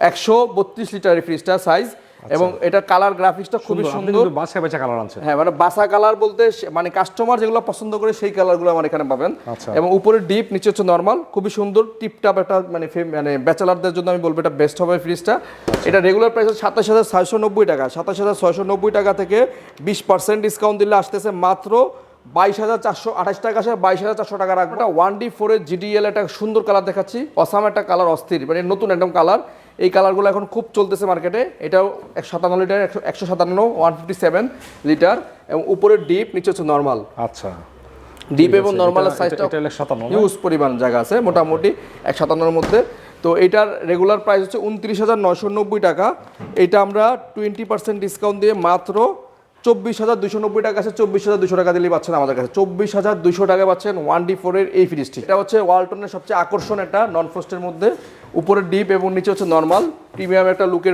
132 litre ফ্রিজটা size এবং এটা কালার গ্রাফিক্সটা খুবই সুন্দর। বাসা বেচা কালার আছে। হ্যাঁ, মানে বাসা কালার বলতে মানে কাস্টমার যেগুলো পছন্দ করে সেই কালারগুলো আমার এখানে পাবেন। এবং উপরে ডিপ, নিচে হচ্ছে নরমাল, খুবই সুন্দর টিপটাপ একটা মানে মানে ব্যাচেলারদের জন্য আমি বলবো এটা বেস্ট হবে ফ্রিজটা। এটা রেগুলার প্রাইস 27,690 টাকা। 27,690 টাকা থেকে 20% ডিসকাউন্ট দিলে আসতেছে মাত্র 22,428 টাকা। আসে 22,400 টাকা রাখবো। এটা 1D4 এর GDL একটা সুন্দর কালার দেখাচ্ছি, অসাম একটা কালার, অস্থির মানে নতুন একদম কালার। এই কালারগুলো এখন খুব চলতেছে মার্কেটে। এটাও 157 লিটার, 157 157 লিটার এবং উপরে ডিপ, নিচে হচ্ছে নরমাল। আচ্ছা, ডিপ এবং নরমালের সাইজটা এটা 57 ইউজ পরিমাণ জায়গা আছে মোটামুটি 157 এর মধ্যে। তো এটার রেগুলার প্রাইস হচ্ছে 29,990 টাকা। এটা আমরা 20% ডিসকাউন্ট দিয়ে মাত্র 24,290 টাকা আছে। 24,200 টাকা দিলেই পাচ্ছেন আমাদের কাছে। 24,200 টাকা পাচ্ছেন 1D4 এর এই ফ্রিজটি। এটা হচ্ছে ওয়ালটনের সবচেয়ে আকর্ষণ একটা নন ফ্রস্টের মধ্যে, উপরে ডিপ এবং নিচে হচ্ছে নরমাল, প্রিমিয়াম একটা লুকের